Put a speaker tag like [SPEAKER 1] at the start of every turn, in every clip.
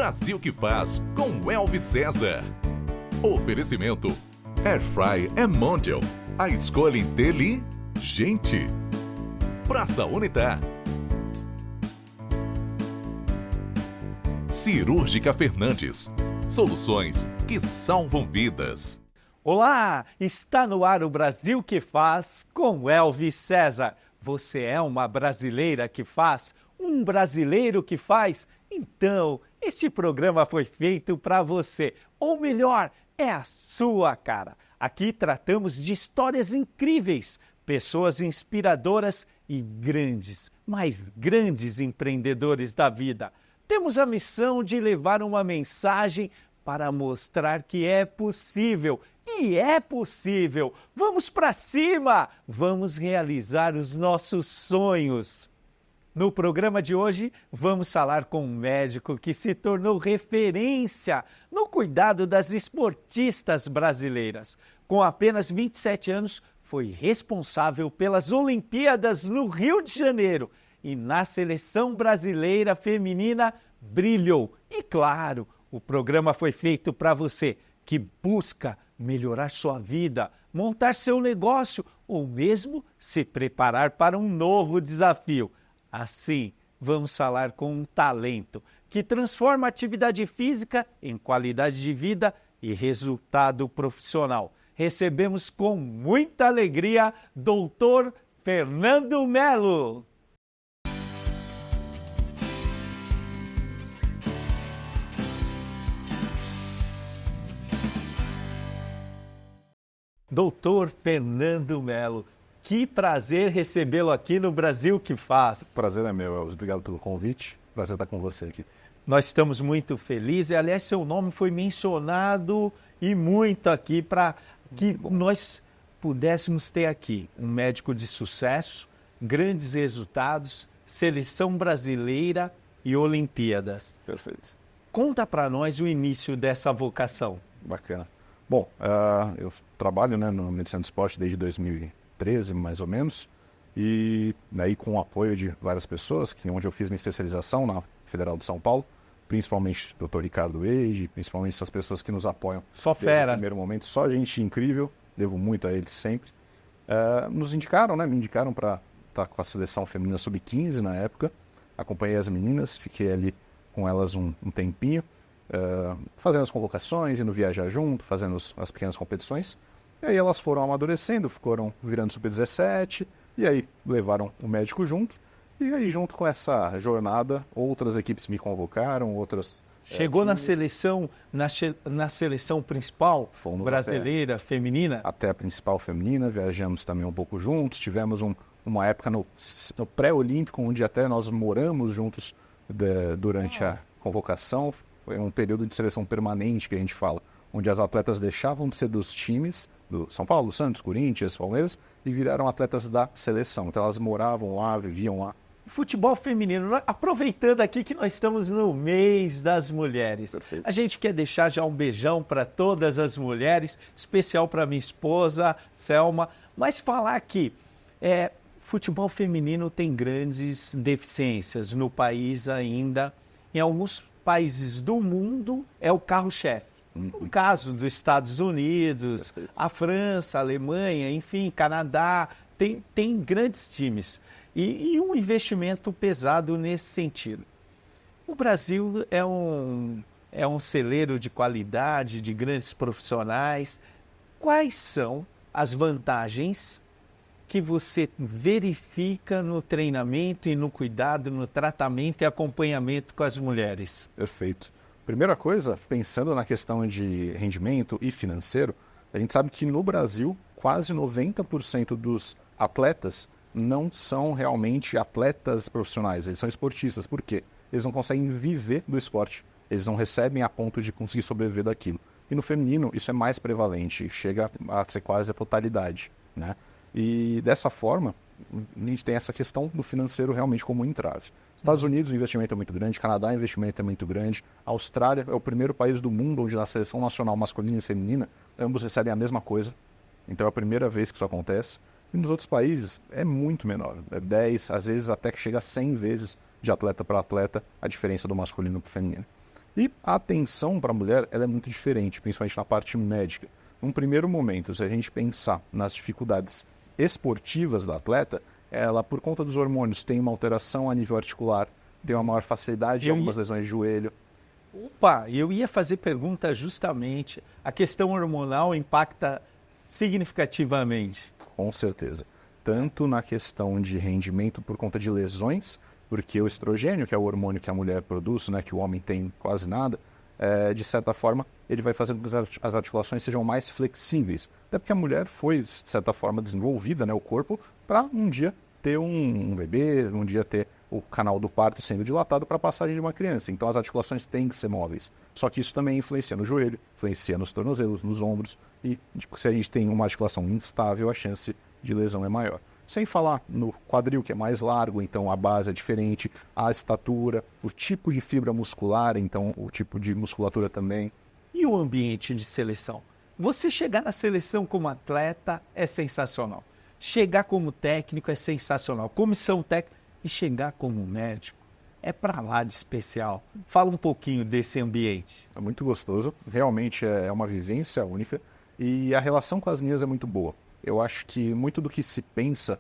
[SPEAKER 1] Brasil que faz, com Elvis César. Oferecimento Airfry é Mondial, a escolha inteligente. Praça Unitá. Cirúrgica Fernandes, soluções que salvam vidas.
[SPEAKER 2] Olá, está no ar o Brasil que faz com Elvis César. Você é uma brasileira que faz? Um brasileiro que faz? Então, este programa foi feito para você. Ou melhor, é a sua cara. Aqui tratamos de histórias incríveis, pessoas inspiradoras e grandes, mas grandes empreendedores da vida. Temos a missão de levar uma mensagem para mostrar que é possível. E é possível! Vamos para cima! Vamos realizar os nossos sonhos! No programa de hoje, vamos falar com um médico que se tornou referência no cuidado das esportistas brasileiras. Com apenas 27 anos, foi responsável pelas Olimpíadas no Rio de Janeiro e na seleção brasileira feminina brilhou. E claro, o programa foi feito para você que busca melhorar sua vida, montar seu negócio ou mesmo se preparar para um novo desafio. Assim, vamos falar com um talento que transforma a atividade física em qualidade de vida e resultado profissional. Recebemos com muita alegria Dr. Fernando Melo. Doutor Fernando Melo, que prazer recebê-lo aqui no Brasil que faz.
[SPEAKER 3] O prazer é meu, Elvis. Obrigado pelo convite. Prazer estar com você aqui.
[SPEAKER 2] Nós estamos muito felizes. Aliás, seu nome foi mencionado e muito aqui para que nós pudéssemos ter aqui um médico de sucesso, grandes resultados, seleção brasileira e Olimpíadas.
[SPEAKER 3] Perfeito.
[SPEAKER 2] Conta para nós o início dessa vocação.
[SPEAKER 3] Bacana. Bom, eu trabalho no medicina do esporte desde 2013, mais ou menos, e daí com o apoio de várias pessoas, onde eu fiz minha especialização na Federal de São Paulo, principalmente o Dr. Ricardo Eide, principalmente essas pessoas que nos apoiam
[SPEAKER 2] só
[SPEAKER 3] desde
[SPEAKER 2] feras.
[SPEAKER 3] o primeiro momento, só gente incrível, devo muito a eles sempre. Nos indicaram, me indicaram para estar com a seleção feminina sub-15 na época, acompanhei as meninas, fiquei ali com elas um tempinho, fazendo as convocações, indo viajar junto, fazendo as pequenas competições. E aí elas foram amadurecendo, foram virando sub-17, e aí levaram o médico junto. E aí, junto com essa jornada, outras equipes me convocaram, outras...
[SPEAKER 2] Chegou na seleção, na seleção principal
[SPEAKER 3] Fomos
[SPEAKER 2] brasileira, feminina?
[SPEAKER 3] Até a principal feminina, viajamos também um pouco juntos, tivemos uma época no pré-olímpico, onde até nós moramos juntos durante a convocação. Foi um período de seleção permanente que a gente fala, onde as atletas deixavam de ser dos times do São Paulo, Santos, Corinthians, Palmeiras e viraram atletas da seleção. Então elas moravam lá, viviam lá.
[SPEAKER 2] Futebol feminino, aproveitando aqui que nós estamos no mês das mulheres.
[SPEAKER 3] Perfeito.
[SPEAKER 2] A gente quer deixar já um beijão para todas as mulheres, especial para minha esposa, Selma, mas falar que futebol feminino tem grandes deficiências no país ainda, em alguns países do mundo é o carro-chefe. No caso dos Estados Unidos,
[SPEAKER 3] Perfeito.
[SPEAKER 2] a França, a Alemanha, enfim, Canadá, tem grandes times. E um investimento pesado nesse sentido. O Brasil é um celeiro de qualidade, de grandes profissionais. Quais são as vantagens que você verifica no treinamento e no cuidado, no tratamento e acompanhamento com as mulheres?
[SPEAKER 3] Perfeito. Primeira coisa, pensando na questão de rendimento e financeiro, a gente sabe que no Brasil, quase 90% dos atletas não são realmente atletas profissionais, eles são esportistas. Por quê? Eles não conseguem viver do esporte, eles não recebem a ponto de conseguir sobreviver daquilo. E no feminino isso é mais prevalente, chega a ser quase a totalidade, né? E dessa forma, a gente tem essa questão do financeiro realmente como um entrave. Estados Unidos, o investimento é muito grande, Canadá, o investimento é muito grande, a Austrália é o primeiro país do mundo onde na seleção nacional masculina e feminina, ambos recebem a mesma coisa. Então é a primeira vez que isso acontece. E nos outros países é muito menor, é 10, às vezes até que chega a 100 vezes de atleta para atleta a diferença do masculino para o feminino. E a atenção para a mulher ela é muito diferente, principalmente na parte médica. Num primeiro momento, se a gente pensar nas dificuldades esportivas da atleta, ela, por conta dos hormônios, tem uma alteração a nível articular, tem uma maior facilidade em algumas lesões de joelho.
[SPEAKER 2] Opa, eu ia fazer pergunta justamente. A questão hormonal impacta significativamente?
[SPEAKER 3] Com certeza. Tanto na questão de rendimento por conta de lesões, porque o estrogênio, que é o hormônio que a mulher produz, né, que o homem tem quase nada, de certa forma, ele vai fazendo com que as articulações sejam mais flexíveis. Até porque a mulher foi, de certa forma, desenvolvida, né, o corpo, para um dia ter um bebê, um dia ter o canal do parto sendo dilatado para a passagem de uma criança. Então as articulações têm que ser móveis. Só que isso também influencia no joelho, influencia nos tornozelos, nos ombros. E se a gente tem uma articulação instável, a chance de lesão é maior. Sem falar no quadril, que é mais largo, então a base é diferente, a estatura, o tipo de fibra muscular, então o tipo de musculatura também.
[SPEAKER 2] E o ambiente de seleção? Você chegar na seleção como atleta é sensacional. Chegar como técnico é sensacional. Comissão técnica e chegar como médico é para lá de especial. Fala um pouquinho desse ambiente.
[SPEAKER 3] É muito gostoso, realmente é uma vivência única e a relação com as meninas é muito boa. Eu acho que muito do que se pensa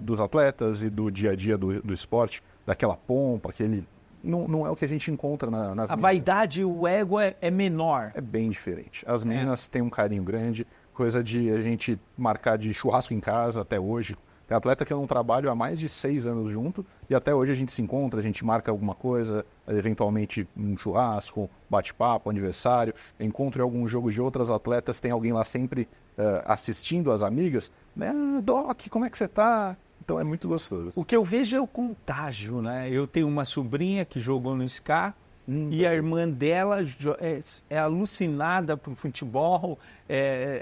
[SPEAKER 3] dos atletas e do dia a dia do esporte, daquela pompa, aquele... Não é o que a gente encontra nas meninas.
[SPEAKER 2] A vaidade e o ego é menor.
[SPEAKER 3] É bem diferente. As meninas têm um carinho grande, coisa de a gente marcar de churrasco em casa até hoje. Tem atleta que eu não trabalho há mais de 6 anos junto e até hoje a gente se encontra, a gente marca alguma coisa, eventualmente um churrasco, bate-papo, aniversário, encontro em algum jogo de outras atletas, tem alguém lá sempre assistindo as amigas, né? Doc, como é que você tá? Então é muito gostoso.
[SPEAKER 2] O que eu vejo é o contágio, né? Eu tenho uma sobrinha que jogou no SCA e a irmã dela é alucinada por futebol,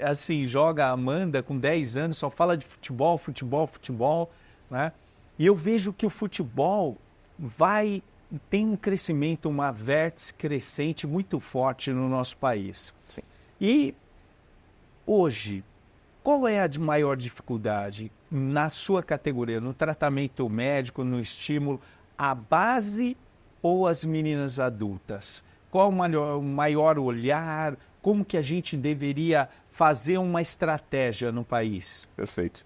[SPEAKER 2] assim, joga a Amanda com 10 anos, só fala de futebol, né? E eu vejo que o futebol tem um crescimento, uma vértice crescente muito forte no nosso país.
[SPEAKER 3] Sim.
[SPEAKER 2] E hoje, qual é a maior dificuldade na sua categoria, no tratamento médico, no estímulo, a base ou as meninas adultas? Qual o maior olhar? Como que a gente deveria fazer uma estratégia no país?
[SPEAKER 3] Perfeito.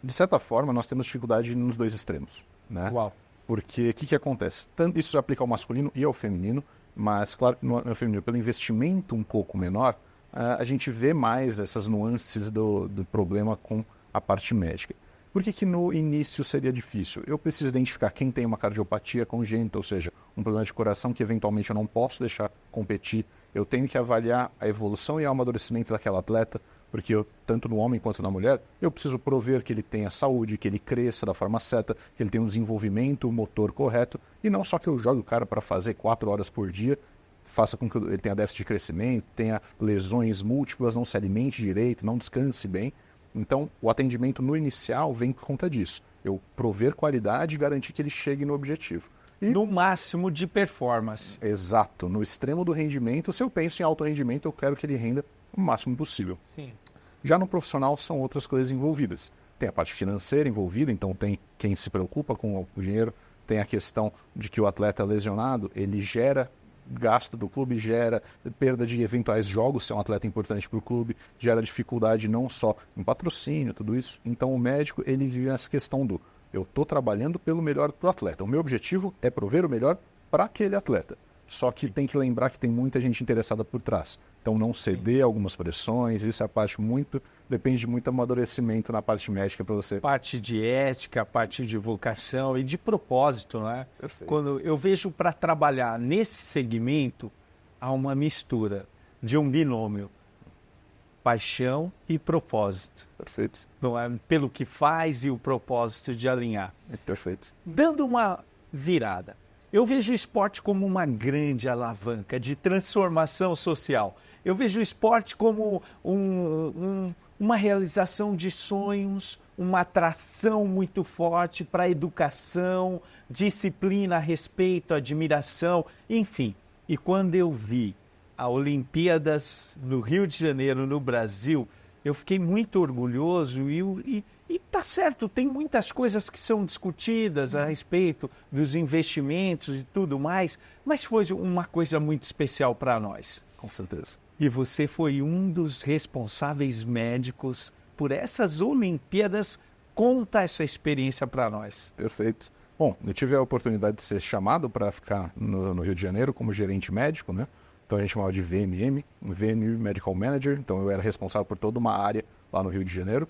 [SPEAKER 3] De certa forma, nós temos dificuldade nos dois extremos, né?
[SPEAKER 2] Uau.
[SPEAKER 3] Porque o que acontece? Tanto isso se aplica ao masculino e ao feminino, mas claro que no feminino, pelo investimento um pouco menor, a gente vê mais essas nuances do problema com a parte médica. Por que no início seria difícil? Eu preciso identificar quem tem uma cardiopatia congênita, ou seja, um problema de coração que eventualmente eu não posso deixar competir. Eu tenho que avaliar a evolução e o amadurecimento daquela atleta, porque tanto no homem quanto na mulher, eu preciso prover que ele tenha saúde, que ele cresça da forma certa, que ele tenha um desenvolvimento motor correto, e não só que eu jogue o cara para fazer 4 horas por dia, faça com que ele tenha déficit de crescimento, tenha lesões múltiplas, não se alimente direito, não descanse bem. Então, o atendimento no inicial vem por conta disso. Eu prover qualidade e garantir que ele chegue no objetivo. E...
[SPEAKER 2] no máximo de performance.
[SPEAKER 3] Exato. No extremo do rendimento, se eu penso em alto rendimento, eu quero que ele renda o máximo possível.
[SPEAKER 2] Sim.
[SPEAKER 3] Já no profissional, são outras coisas envolvidas. Tem a parte financeira envolvida, então tem quem se preocupa com o dinheiro, tem a questão de que o atleta lesionado, ele gera gasto do clube, gera perda de eventuais jogos, se é um atleta importante para o clube, gera dificuldade não só em patrocínio, tudo isso. Então o médico, ele vive nessa questão do eu estou trabalhando pelo melhor do atleta. O meu objetivo é prover o melhor para aquele atleta. Só que tem que lembrar que tem muita gente interessada por trás. Então não ceder a algumas pressões, isso é a parte depende de muito amadurecimento na parte médica para você.
[SPEAKER 2] Parte de ética, parte de vocação e de propósito, né?
[SPEAKER 3] Perfeito.
[SPEAKER 2] Quando eu vejo para trabalhar nesse segmento, há uma mistura de um binômio, paixão e propósito.
[SPEAKER 3] Perfeito.
[SPEAKER 2] Não é? Pelo que faz e o propósito de alinhar.
[SPEAKER 3] Perfeito.
[SPEAKER 2] Dando uma virada. Eu vejo o esporte como uma grande alavanca de transformação social. Eu vejo o esporte como uma realização de sonhos, uma atração muito forte para a educação, disciplina, respeito, admiração, enfim. E quando eu vi a Olimpíadas no Rio de Janeiro, no Brasil, eu fiquei muito orgulhoso e tá certo, tem muitas coisas que são discutidas a respeito dos investimentos e tudo mais, mas foi uma coisa muito especial para nós.
[SPEAKER 3] Com certeza.
[SPEAKER 2] E você foi um dos responsáveis médicos por essas Olimpíadas. Conta essa experiência para nós.
[SPEAKER 3] Perfeito. Bom, eu tive a oportunidade de ser chamado para ficar no Rio de Janeiro como gerente médico, né? Então a gente chamava de VMM, VNU Medical Manager. Então eu era responsável por toda uma área lá no Rio de Janeiro.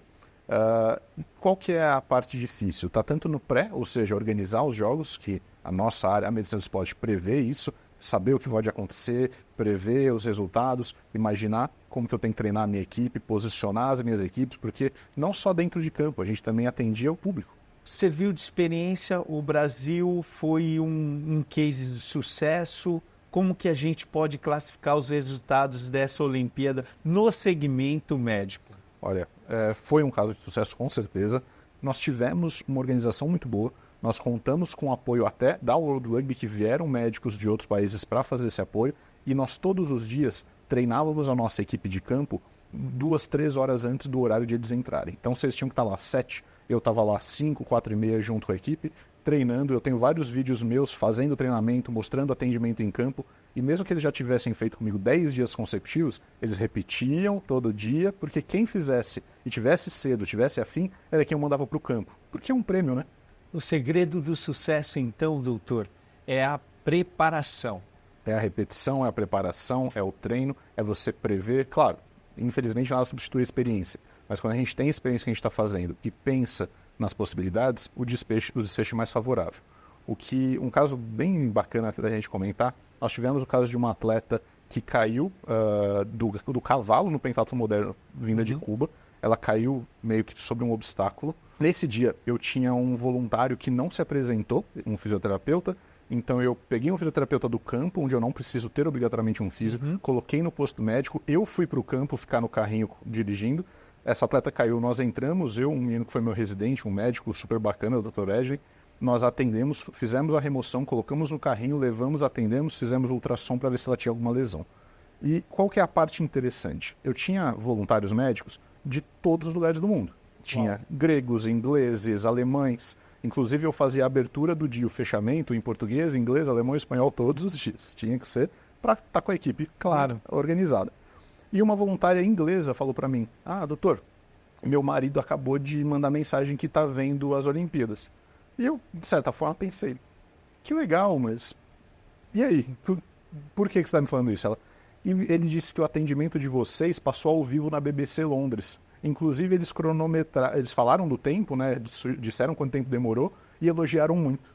[SPEAKER 3] Qual que é a parte difícil? Está tanto no pré, ou seja, organizar os jogos, que a nossa área, a medicina do esporte, prevê isso, saber o que pode acontecer, prever os resultados, imaginar como que eu tenho que treinar a minha equipe, posicionar as minhas equipes, porque não só dentro de campo, a gente também atendia o público.
[SPEAKER 2] Serviu de experiência, o Brasil foi um case de sucesso. Como que a gente pode classificar os resultados dessa Olimpíada no segmento médico?
[SPEAKER 3] Olha, foi um caso de sucesso com certeza. Nós tivemos uma organização muito boa, nós contamos com o apoio até da World Rugby, que vieram médicos de outros países para fazer esse apoio, e nós todos os dias treinávamos a nossa equipe de campo 2, 3 horas antes do horário de eles entrarem. Então vocês tinham que estar lá 7, eu estava lá 5, 4h30 junto com a equipe, treinando. Eu tenho vários vídeos meus fazendo treinamento, mostrando atendimento em campo, e mesmo que eles já tivessem feito comigo 10 dias consecutivos, eles repetiam todo dia, porque quem fizesse e tivesse cedo, tivesse afim, era quem eu mandava para o campo, porque é um prêmio, né?
[SPEAKER 2] O segredo do sucesso, então, doutor, é a preparação.
[SPEAKER 3] É a repetição, é a preparação, é o treino, é você prever. Claro, infelizmente nada substitui a experiência, mas quando a gente tem a experiência que a gente está fazendo e pensa nas possibilidades, o desfecho é mais favorável. Um caso bem bacana da gente comentar, nós tivemos o caso de uma atleta que caiu do cavalo no pentatlo moderno vinda de Cuba. Ela caiu meio que sobre um obstáculo. Nesse dia, eu tinha um voluntário que não se apresentou, um fisioterapeuta. Então, eu peguei um fisioterapeuta do campo, onde eu não preciso ter obrigatoriamente um físio, coloquei no posto médico, eu fui para o campo ficar no carrinho dirigindo. Essa atleta caiu, nós entramos, um menino que foi meu residente, um médico super bacana, o Dr. Edgley, nós atendemos, fizemos a remoção, colocamos no carrinho, levamos, atendemos, fizemos ultrassom para ver se ela tinha alguma lesão. E qual que é a parte interessante? Eu tinha voluntários médicos de todos os lugares do mundo. Tinha gregos, ingleses, alemães. Inclusive eu fazia a abertura do dia, o fechamento em português, inglês, alemão e espanhol todos os dias. Tinha que ser para estar com a equipe organizada. E uma voluntária inglesa falou para mim, doutor, meu marido acabou de mandar mensagem que está vendo as Olimpíadas. E eu, de certa forma, pensei, que legal, mas e aí? Por que você está me falando isso? E ele disse que o atendimento de vocês passou ao vivo na BBC Londres. Inclusive, eles falaram do tempo, né? Disseram quanto tempo demorou e elogiaram muito.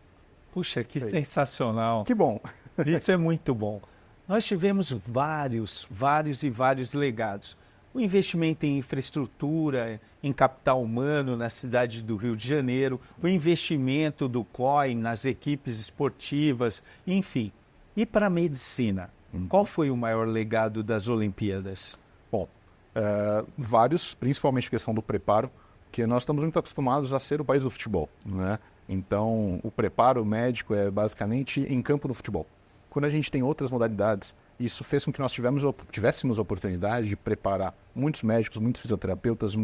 [SPEAKER 2] Puxa, que sensacional.
[SPEAKER 3] Que bom.
[SPEAKER 2] Isso é muito bom. Nós tivemos vários legados. O investimento em infraestrutura, em capital humano na cidade do Rio de Janeiro, o investimento do COI nas equipes esportivas, enfim. E para a medicina, qual foi o maior legado das Olimpíadas?
[SPEAKER 3] Bom, vários, principalmente a questão do preparo, que nós estamos muito acostumados a ser o país do futebol, né? Então, o preparo médico é basicamente em campo no futebol. Quando a gente tem outras modalidades, isso fez com que nós tivéssemos a oportunidade de preparar muitos médicos, muitos fisioterapeutas,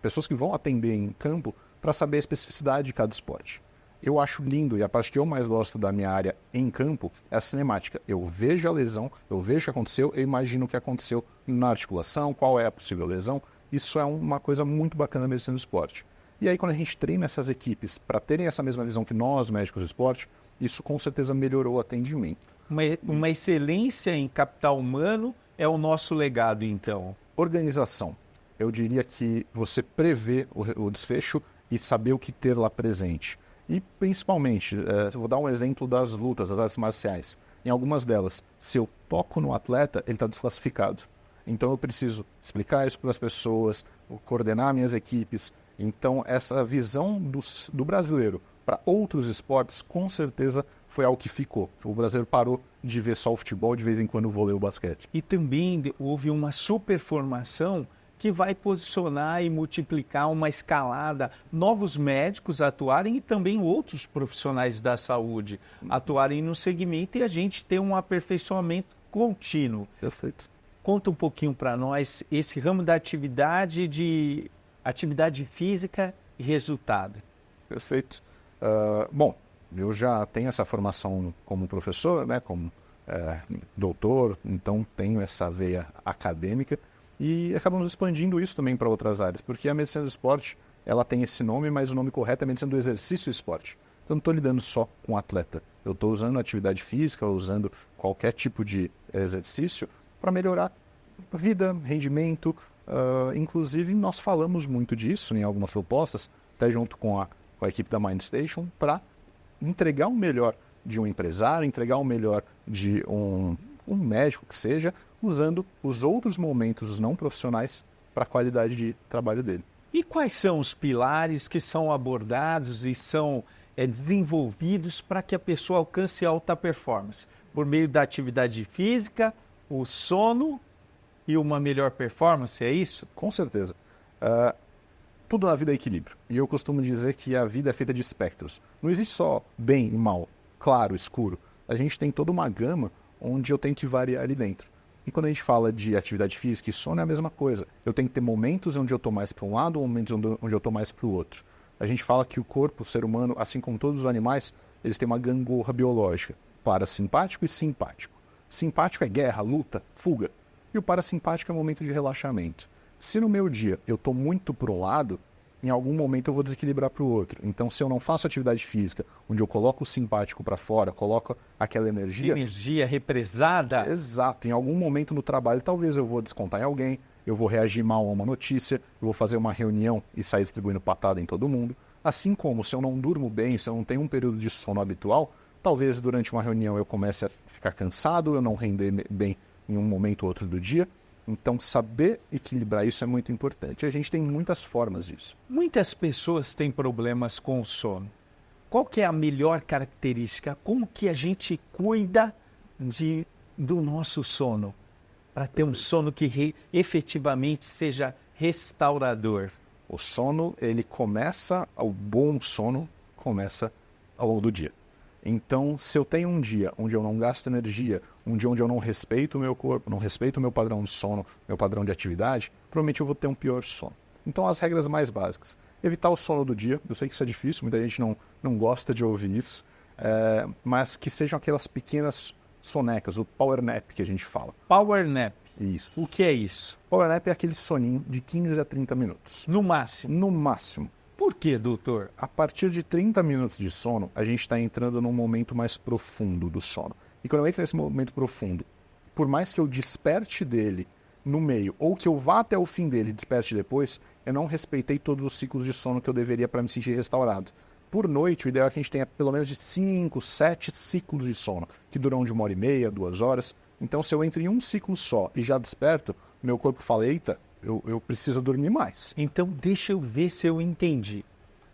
[SPEAKER 3] pessoas que vão atender em campo para saber a especificidade de cada esporte. Eu acho lindo, e a parte que eu mais gosto da minha área em campo é a cinemática. Eu vejo a lesão, eu vejo o que aconteceu, eu imagino o que aconteceu na articulação, qual é a possível lesão. Isso é uma coisa muito bacana da medicina do esporte. E aí, quando a gente treina essas equipes para terem essa mesma visão que nós, médicos do esporte, isso com certeza melhorou o atendimento.
[SPEAKER 2] Uma excelência em capital humano é o nosso legado, então.
[SPEAKER 3] Organização. Eu diria que você prevê o desfecho e saber o que ter lá presente. E principalmente, eu vou dar um exemplo das lutas, das artes marciais. Em algumas delas, se eu toco no atleta, ele está desclassificado. Então eu preciso explicar isso para as pessoas, coordenar minhas equipes. Então essa visão do brasileiro para outros esportes, com certeza foi algo que ficou. O brasileiro parou de ver só o futebol, de vez em quando o vôlei ou o basquete.
[SPEAKER 2] E também houve uma superformação que vai posicionar e multiplicar uma escalada, novos médicos atuarem e também outros profissionais da saúde atuarem no segmento e a gente ter um aperfeiçoamento contínuo.
[SPEAKER 3] Perfeito.
[SPEAKER 2] Conta um pouquinho para nós esse ramo da atividade de atividade física e resultado.
[SPEAKER 3] Perfeito. Bom, eu já tenho essa formação como professor, né, como doutor, então tenho essa veia acadêmica e acabamos expandindo isso também para outras áreas, porque a medicina do esporte, ela tem esse nome, mas o nome correto é medicina do exercício e esporte. Então não estou lidando só com atleta, eu estou usando atividade física, usando qualquer tipo de exercício para melhorar vida, rendimento, inclusive nós falamos muito disso em algumas propostas, até junto com a equipe da MindStation, para entregar o melhor de um empresário, entregar o melhor de um médico que seja, usando os outros momentos não profissionais para a qualidade de trabalho dele.
[SPEAKER 2] E quais são os pilares que são abordados e são desenvolvidos para que a pessoa alcance alta performance? Por meio da atividade física, o sono e uma melhor performance, é isso?
[SPEAKER 3] Com certeza. Tudo na vida é equilíbrio. E eu costumo dizer que a vida é feita de espectros. Não existe só bem e mal, claro, escuro. A gente tem toda uma gama onde eu tenho que variar ali dentro. E quando a gente fala de atividade física e sono é a mesma coisa. Eu tenho que ter momentos onde eu estou mais para um lado, momentos onde eu estou mais para o outro. A gente fala que o corpo, o ser humano, assim como todos os animais, eles têm uma gangorra biológica, parasimpático e simpático. Simpático é guerra, luta, fuga. E o parasimpático é momento de relaxamento. Se no meu dia eu estou muito para um lado, em algum momento eu vou desequilibrar para o outro. Então, se eu não faço atividade física, onde eu coloco o simpático para fora, coloco aquela energia...
[SPEAKER 2] Energia represada.
[SPEAKER 3] Exato. Em algum momento no trabalho, talvez eu vou descontar em alguém, eu vou reagir mal a uma notícia, eu vou fazer uma reunião e sair distribuindo patada em todo mundo. Assim como, se eu não durmo bem, se eu não tenho um período de sono habitual, talvez durante uma reunião eu comece a ficar cansado, eu não render bem em um momento ou outro do dia. Então, saber equilibrar isso é muito importante. A gente tem muitas formas disso.
[SPEAKER 2] Muitas pessoas têm problemas com o sono. Qual que é a melhor característica? Como que a gente cuida do nosso sono? Para ter um sono que efetivamente seja restaurador.
[SPEAKER 3] O sono, o bom sono começa ao longo do dia. Então, se eu tenho um dia onde eu não gasto energia, um dia onde eu não respeito o meu corpo, não respeito o meu padrão de sono, meu padrão de atividade, provavelmente eu vou ter um pior sono. Então, as regras mais básicas. Evitar o sono do dia. Eu sei que isso é difícil, muita gente não gosta de ouvir isso. Mas que sejam aquelas pequenas sonecas, o power nap que a gente fala.
[SPEAKER 2] Power nap.
[SPEAKER 3] Isso.
[SPEAKER 2] O que é isso?
[SPEAKER 3] Power nap é aquele soninho de 15 a 30 minutos.
[SPEAKER 2] No máximo?
[SPEAKER 3] No máximo.
[SPEAKER 2] Por quê, doutor?
[SPEAKER 3] A partir de 30 minutos de sono, a gente está entrando num momento mais profundo do sono. E quando eu entro nesse momento profundo, por mais que eu desperte dele no meio, ou que eu vá até o fim dele e desperte depois, eu não respeitei todos os ciclos de sono que eu deveria para me sentir restaurado. Por noite, o ideal é que a gente tenha pelo menos de 5, 7 ciclos de sono, que duram de 1h30, 2 horas. Então, se eu entro em um ciclo só e já desperto, meu corpo fala, eita, eu preciso dormir mais.
[SPEAKER 2] Então, deixa eu ver se eu entendi.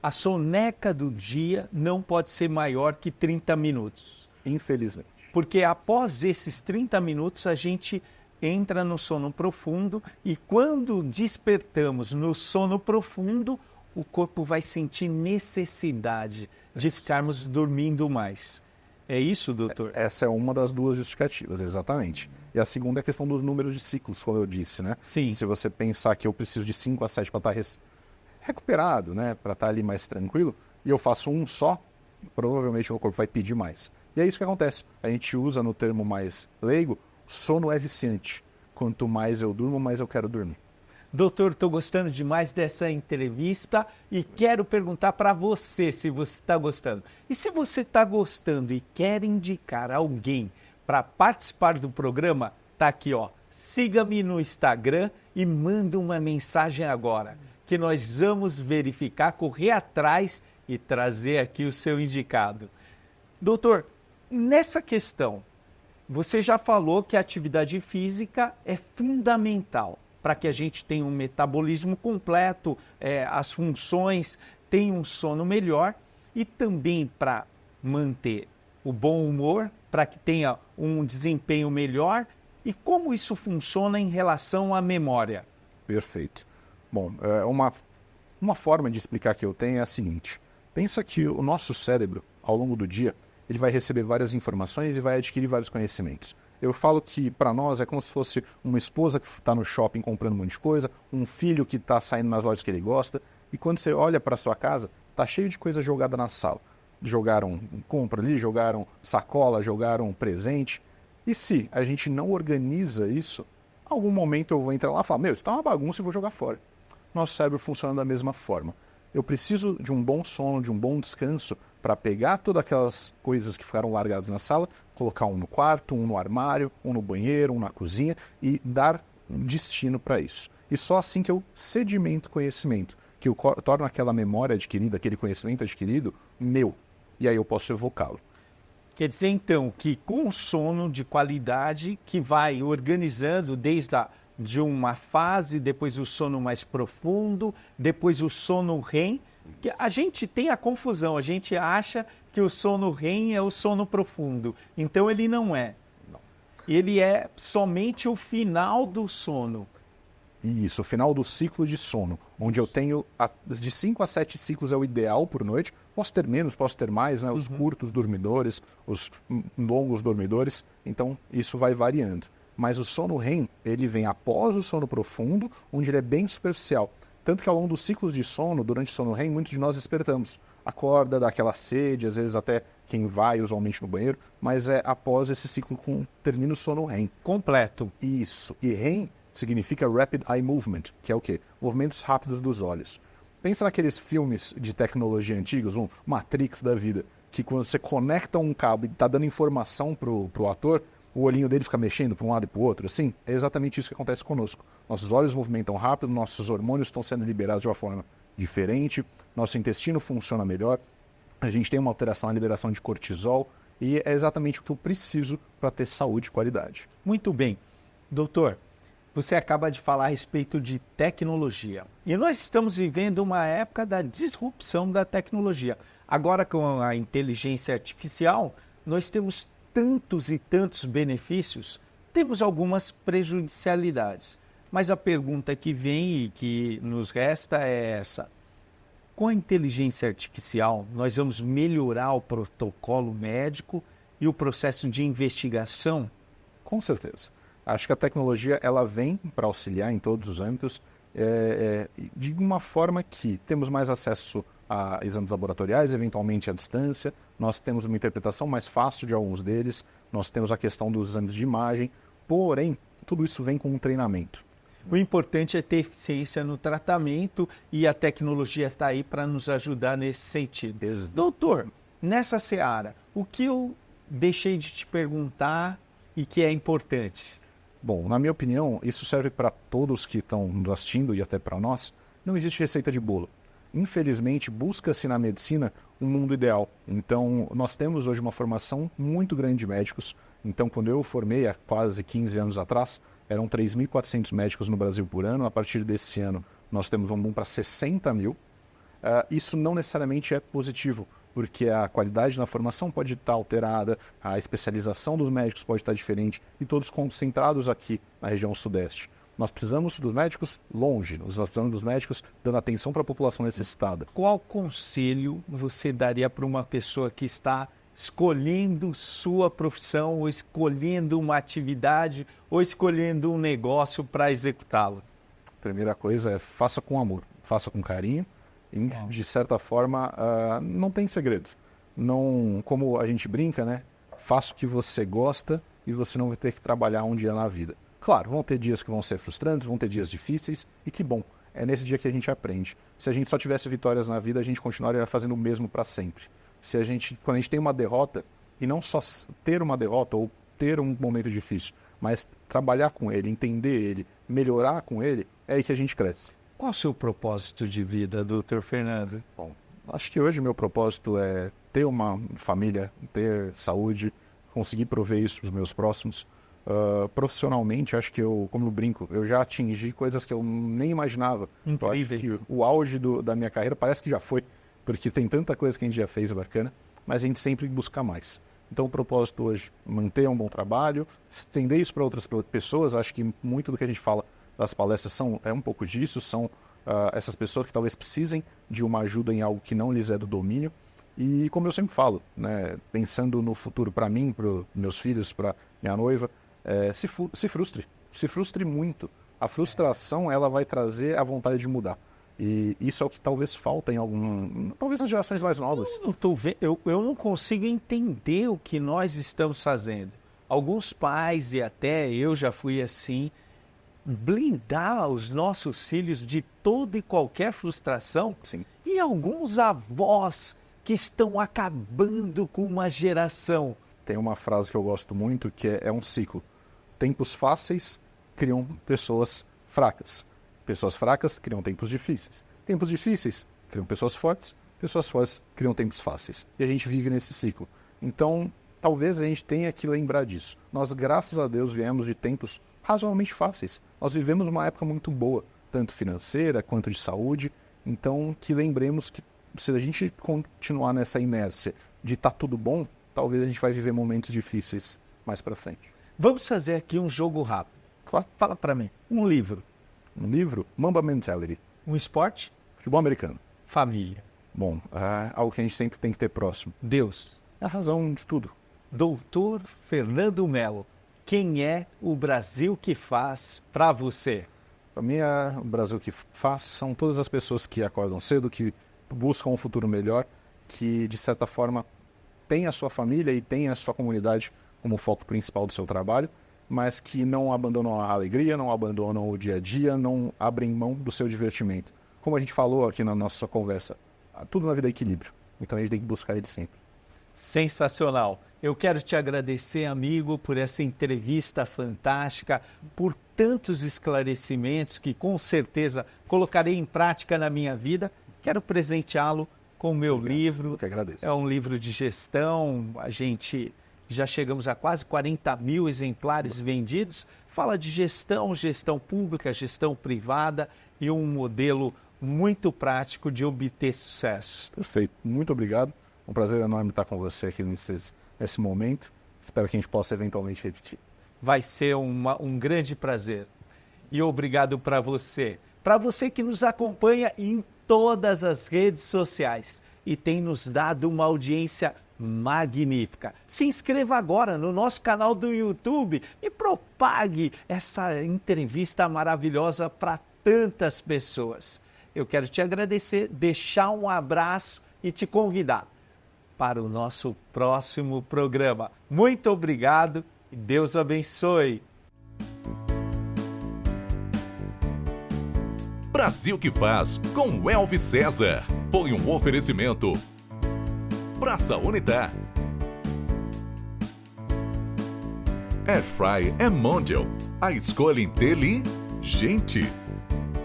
[SPEAKER 2] A soneca do dia não pode ser maior que 30 minutos.
[SPEAKER 3] Infelizmente.
[SPEAKER 2] Porque após esses 30 minutos, a gente entra no sono profundo e quando despertamos no sono profundo, o corpo vai sentir necessidade de ficarmos dormindo mais. É isso, doutor?
[SPEAKER 3] Essa é uma das duas justificativas, exatamente. E a segunda é a questão dos números de ciclos, como eu disse, né?
[SPEAKER 2] Sim.
[SPEAKER 3] Se você pensar que eu preciso de 5 a 7 para estar recuperado, né? Para estar ali mais tranquilo, e eu faço um só, provavelmente o meu corpo vai pedir mais. E é isso que acontece. A gente usa no termo mais leigo, sono é viciante. Quanto mais eu durmo, mais eu quero dormir.
[SPEAKER 2] Doutor, estou gostando demais dessa entrevista e quero perguntar para você se você está gostando. E se você está gostando e quer indicar alguém para participar do programa, tá aqui, ó. Siga-me no Instagram e manda uma mensagem agora, que nós vamos verificar, correr atrás e trazer aqui o seu indicado. Doutor, nessa questão, você já falou que a atividade física é fundamental para que a gente tenha um metabolismo completo, as funções, tenha um sono melhor e também para manter o bom humor, para que tenha um desempenho melhor. E como isso funciona em relação à memória?
[SPEAKER 3] Perfeito. Bom, uma forma de explicar que eu tenho é a seguinte. Pensa que o nosso cérebro, ao longo do dia, ele vai receber várias informações e vai adquirir vários conhecimentos. Eu falo que para nós é como se fosse uma esposa que está no shopping comprando um monte de coisa, um filho que está saindo nas lojas que ele gosta, e quando você olha para sua casa, tá cheio de coisa jogada na sala. Jogaram compra ali, jogaram sacola, jogaram presente. E se a gente não organiza isso, algum momento eu vou entrar lá e falar, isso tá uma bagunça e vou jogar fora. Nosso cérebro funciona da mesma forma. Eu preciso de um bom sono, de um bom descanso para pegar todas aquelas coisas que ficaram largadas na sala, colocar um no quarto, um no armário, um no banheiro, um na cozinha e dar um destino para isso. E só assim que eu sedimento conhecimento, que eu torno aquela memória adquirida, aquele conhecimento adquirido, meu. E aí eu posso evocá-lo.
[SPEAKER 2] Quer dizer, então, que com o sono de qualidade, que vai organizando de uma fase, depois o sono mais profundo, depois o sono REM, que a gente tem a confusão, a gente acha que o sono REM é o sono profundo, então ele não é.
[SPEAKER 3] Não.
[SPEAKER 2] Ele é somente o final do sono.
[SPEAKER 3] Isso, o final do ciclo de sono, onde eu tenho de 5 a 7 ciclos é o ideal por noite. Posso ter menos, posso ter mais, né? Os curtos dormidores, os longos dormidores, então isso vai variando. Mas o sono REM, ele vem após o sono profundo, onde ele é bem superficial. Tanto que ao longo dos ciclos de sono, durante o sono REM, muitos de nós despertamos. Acorda, dá aquela sede, às vezes até quem vai usualmente no banheiro, mas é após esse ciclo termina o sono REM.
[SPEAKER 2] Completo.
[SPEAKER 3] Isso. E REM significa Rapid Eye Movement, que é o quê? Movimentos rápidos dos olhos. Pensa naqueles filmes de tecnologia antigos, um Matrix da vida, que quando você conecta um cabo e está dando informação pro ator, o olhinho dele fica mexendo para um lado e para o outro, assim, é exatamente isso que acontece conosco. Nossos olhos movimentam rápido, nossos hormônios estão sendo liberados de uma forma diferente, nosso intestino funciona melhor, a gente tem uma alteração na liberação de cortisol e é exatamente o que eu preciso para ter saúde e qualidade.
[SPEAKER 2] Muito bem. Doutor, você acaba de falar a respeito de tecnologia. E nós estamos vivendo uma época da disrupção da tecnologia. Agora, com a inteligência artificial, nós temos tantos e tantos benefícios, temos algumas prejudicialidades. Mas a pergunta que vem e que nos resta é essa. Com a inteligência artificial, nós vamos melhorar o protocolo médico e o processo de investigação?
[SPEAKER 3] Com certeza. Acho que a tecnologia ela vem para auxiliar em todos os âmbitos, de uma forma que temos mais acesso a exames laboratoriais, eventualmente à distância, nós temos uma interpretação mais fácil de alguns deles, nós temos a questão dos exames de imagem, porém, tudo isso vem com um treinamento.
[SPEAKER 2] O importante é ter eficiência no tratamento e a tecnologia está aí para nos ajudar nesse sentido. Doutor, nessa seara, o que eu deixei de te perguntar e que é importante?
[SPEAKER 3] Bom, na minha opinião, isso serve para todos que estão nos assistindo e até para nós. Não existe receita de bolo. Infelizmente, busca-se na medicina um mundo ideal. Então, nós temos hoje uma formação muito grande de médicos. Então, quando eu formei há quase 15 anos atrás, eram 3.400 médicos no Brasil por ano. A partir desse ano, nós temos um boom para 60 mil. Isso não necessariamente é positivo, porque a qualidade na formação pode estar alterada, a especialização dos médicos pode estar diferente, e todos concentrados aqui na região sudeste. Nós precisamos dos médicos longe, nós precisamos dos médicos dando atenção para a população necessitada.
[SPEAKER 2] Qual conselho você daria para uma pessoa que está escolhendo sua profissão, ou escolhendo uma atividade, ou escolhendo um negócio para executá-lo?
[SPEAKER 3] Primeira coisa é faça com amor, faça com carinho. E, de certa forma, não tem segredo. Não, como a gente brinca, né? Faça o que você gosta e você não vai ter que trabalhar um dia na vida. Claro, vão ter dias que vão ser frustrantes, vão ter dias difíceis, e que bom, é nesse dia que a gente aprende. Se a gente só tivesse vitórias na vida, a gente continuaria fazendo o mesmo para sempre. Quando a gente tem uma derrota, e não só ter uma derrota ou ter um momento difícil, mas trabalhar com ele, entender ele, melhorar com ele, é aí que a gente cresce.
[SPEAKER 2] Qual o seu propósito de vida, doutor Fernando?
[SPEAKER 3] Bom, acho que hoje meu propósito é ter uma família, ter saúde, conseguir prover isso para os meus próximos. Profissionalmente, acho que como eu brinco, eu já atingi coisas que eu nem imaginava.
[SPEAKER 2] Incríveis.
[SPEAKER 3] Eu acho que o auge da minha carreira parece que já foi, porque tem tanta coisa que a gente já fez bacana, mas a gente sempre busca mais. Então o propósito hoje, manter um bom trabalho, estender isso para outras pessoas. Acho que muito do que a gente fala das palestras é um pouco disso, são essas pessoas que talvez precisem de uma ajuda em algo que não lhes é do domínio. E como eu sempre falo, né, pensando no futuro para mim, para meus filhos, para minha noiva, se frustre. Se frustre muito. A frustração, ela vai trazer a vontade de mudar. E isso é o que talvez falta talvez nas gerações mais novas.
[SPEAKER 2] Eu não consigo entender o que nós estamos fazendo. Alguns pais, e até eu já fui assim, blindar os nossos filhos de toda e qualquer frustração.
[SPEAKER 3] Sim.
[SPEAKER 2] E alguns avós que estão acabando com uma geração.
[SPEAKER 3] Tem uma frase que eu gosto muito, que é um ciclo. Tempos fáceis criam pessoas fracas. Pessoas fracas criam tempos difíceis. Tempos difíceis criam pessoas fortes criam tempos fáceis. E a gente vive nesse ciclo. Então, talvez a gente tenha que lembrar disso. Nós, graças a Deus, viemos de tempos razoavelmente fáceis. Nós vivemos uma época muito boa, tanto financeira quanto de saúde. Então, que lembremos que se a gente continuar nessa inércia de tá tudo bom, talvez a gente vai viver momentos difíceis mais para frente.
[SPEAKER 2] Vamos fazer aqui um jogo rápido.
[SPEAKER 3] Claro.
[SPEAKER 2] Fala para mim. Um livro.
[SPEAKER 3] Um livro? Mamba Mentality.
[SPEAKER 2] Um esporte?
[SPEAKER 3] Futebol americano.
[SPEAKER 2] Família.
[SPEAKER 3] Bom, algo que a gente sempre tem que ter próximo.
[SPEAKER 2] Deus.
[SPEAKER 3] É a razão de tudo.
[SPEAKER 2] Doutor Fernando Melo, quem é o Brasil que faz para você?
[SPEAKER 3] Para mim, o Brasil que faz são todas as pessoas que acordam cedo, que buscam um futuro melhor, que, de certa forma, têm a sua família e têm a sua comunidade como foco principal do seu trabalho, mas que não abandonam a alegria, não abandonam o dia a dia, não abrem mão do seu divertimento. Como a gente falou aqui na nossa conversa, tudo na vida é equilíbrio, então a gente tem que buscar ele sempre.
[SPEAKER 2] Sensacional. Eu quero te agradecer, amigo, por essa entrevista fantástica, por tantos esclarecimentos que com certeza colocarei em prática na minha vida. Quero presenteá-lo com o meu livro.
[SPEAKER 3] Eu que agradeço.
[SPEAKER 2] É um livro de gestão, a gente já chegamos a quase 40 mil exemplares vendidos. Fala de gestão, gestão pública, gestão privada e um modelo muito prático de obter sucesso.
[SPEAKER 3] Perfeito, muito obrigado. Um prazer enorme estar com você aqui nesse momento. Espero que a gente possa eventualmente repetir.
[SPEAKER 2] Vai ser um grande prazer. E obrigado para você. Para você que nos acompanha em todas as redes sociais e tem nos dado uma audiência magnífica. Se inscreva agora no nosso canal do YouTube e propague essa entrevista maravilhosa para tantas pessoas. Eu quero te agradecer, deixar um abraço e te convidar para o nosso próximo programa. Muito obrigado e Deus abençoe.
[SPEAKER 1] Brasil que faz com o Elvis César. Foi um oferecimento. Praça Unitar. Airfry é Mondial. A escolha inteligente.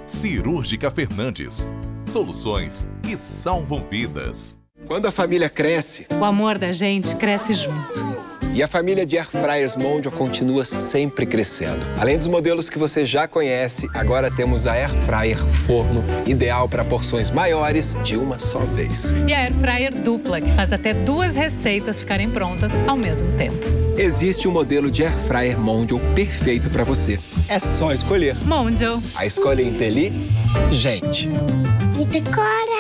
[SPEAKER 1] Cirúrgica Fernandes. Soluções que salvam vidas.
[SPEAKER 4] Quando a família cresce,
[SPEAKER 5] o amor da gente cresce junto.
[SPEAKER 4] E a família de Airfryers Mondial continua sempre crescendo. Além dos modelos que você já conhece, agora temos a Airfryer Forno, ideal para porções maiores de uma só vez.
[SPEAKER 5] E a Airfryer Dupla, que faz até 2 receitas ficarem prontas ao mesmo tempo.
[SPEAKER 4] Existe um modelo de Airfryer Mondial perfeito para você. É só escolher.
[SPEAKER 5] Mondial.
[SPEAKER 4] A escolha inteligente.
[SPEAKER 6] E decora.